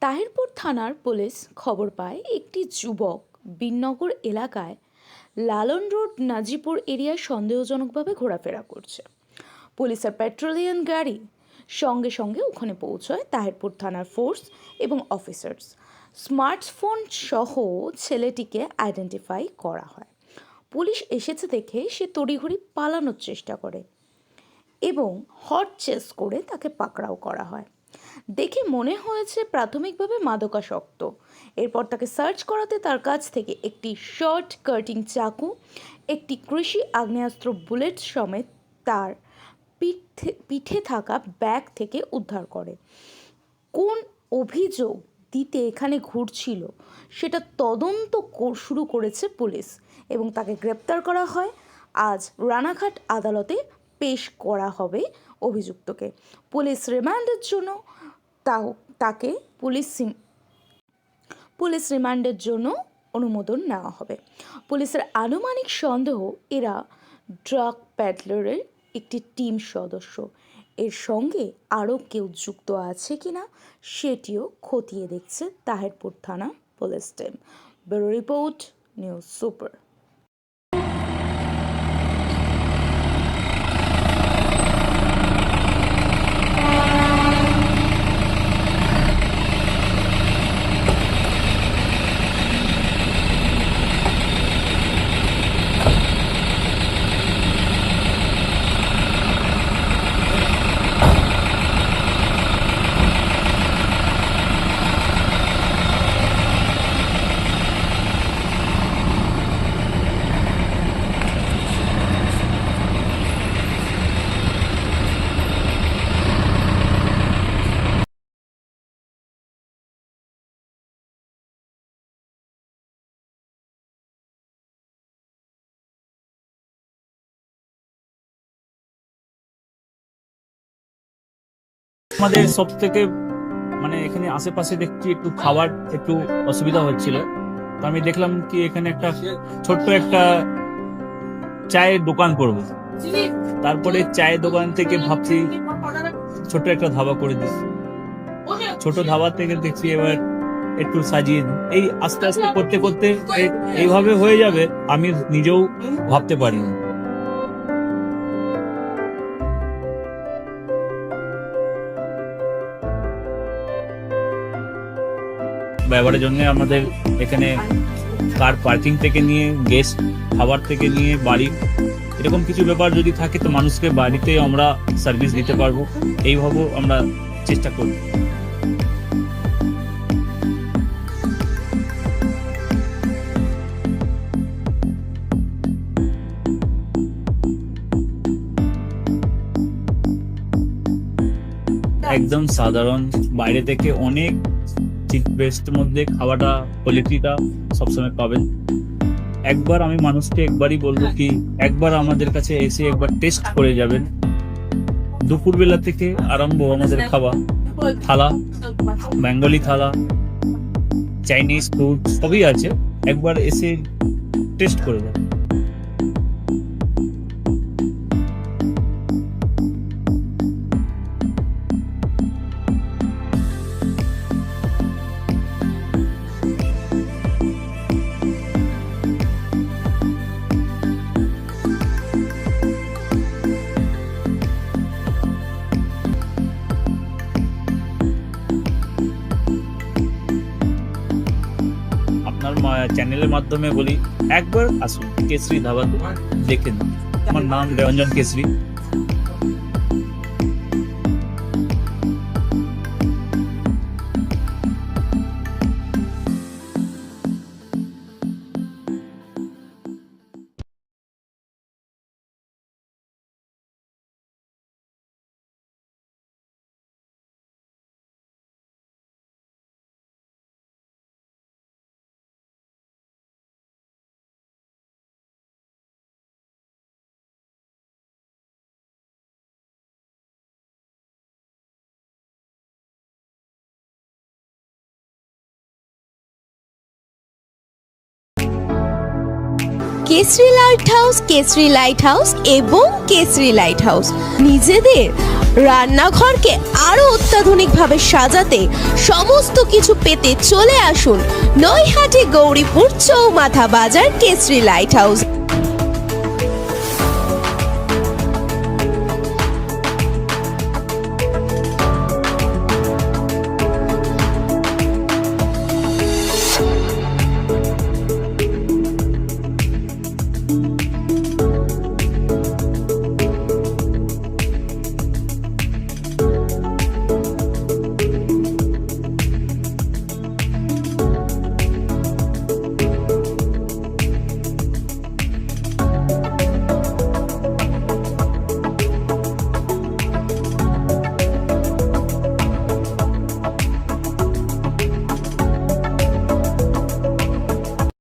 তাহিরপুর থানার পুলিশ খবর পায় একটি যুবক বিননগর এলাকায় লালন রোড নাজিপুর এরিয়ায় সন্দেহজনকভাবে ঘোরাফেরা করছে। পুলিশের পেট্রোলিয়ান গাড়ি সঙ্গে সঙ্গে ওখানে পৌঁছয় তাহিরপুর থানার ফোর্স এবং অফিসার্স। স্মার্টফোন সহ ছেলেটিকে আইডেন্টিফাই করা হয়। পুলিশ এসেছে দেখে সে তড়িঘড়ি পালানোর চেষ্টা করে এবং হট চেস করে তাকে পাকড়াও করা হয়। দেখে মনে হয়েছে প্রাথমিকভাবে মাদকাসক্ত। এরপর তাকে সার্চ করাতে তার কাছ থেকে একটি শর্ট কাটিং চাকু, একটি কৃষি আগ্নেয়াস্ত্র বুলেট সমেত তার পিঠে থাকা ব্যাগ থেকে উদ্ধার করে। কোন অভিযোগ দিতে এখানে ঘুরছিল সেটা তদন্ত শুরু করেছে পুলিশ এবং তাকে গ্রেপ্তার করা হয়। আজ রানাঘাট আদালতে পেশ করা হবে অভিযুক্তকে। পুলিশ রিমান্ডের জন্য তাকে পুলিশ রিমান্ডের জন্য অনুমোদন নেওয়া হবে। পুলিশের আনুমানিক সন্দেহ এরা ড্রাগ প্যাডলারের একটি টিম সদস্য। এর সঙ্গে আরও কেউ যুক্ত আছে কিনা সেটিও খতিয়ে দেখছে তাহিরপুর থানা police team. Bureau report, news super. আমাদের সব থেকে এখানে আশেপাশে দেখছি একটু খাবার একটু অসুবিধা হচ্ছিল। তো আমি দেখলাম কি এখানে একটা ছোট্ট একটা চায়ের দোকান করব। তারপরে চায়ের দোকান থেকে ভাবছি ছোট একটা ধাবা করে দিই। ছোট ধাবা থেকে দেখছি এবার একটু সাজিয়ে দিই। এই আস্তে আস্তে করতে করতে এইভাবে হয়ে যাবে আমি নিজেও ভাবতে পারিনি। ব্যবহারের জন্য আমাদের এখানে কার পার্কিং থেকে নিয়ে গেস্ট খাবার থেকে নিয়ে বাড়ি এরকম কিছু ব্যাপার যদি থাকে তো মানুষকে বাড়িতে আমরা সার্ভিস দিতে পারবো, এইভাবেও আমরা চেষ্টা করব। একদম সাধারণ, বাইরে থেকে অনেক চিপ বেস্ট মধ্যে খাওয়াটা কোয়ালিটিটা সবসময় পাবেন। একবার আমি মানুষকে একবারই বলবো কি একবার আমাদের কাছে এসে একবার টেস্ট করে যাবেন। দুপুরবেলা থেকে আরম্ভ আমাদের খাওয়া, থালা, বেঙ্গলি থালা, চাইনিজ ফুড সবই আছে, একবার এসে টেস্ট করে যাবেন। আপনার চ্যানেলের মাধ্যমে বলি একবার আসুন কেশরী ধাবা দেখে নিন। আমার নাম Ranjan Kesari. Kesari light house, Kesari light house এবং কেসরি লাইট হাউস নিজেদের রান্নাঘরকে আরো অত্যাধুনিকভাবে সাজাতে সমস্ত কিছু পেতে চলে আসুন নৈহাটি গৌরীপুর চৌমাথা বাজার কেসরি লাইট হাউস।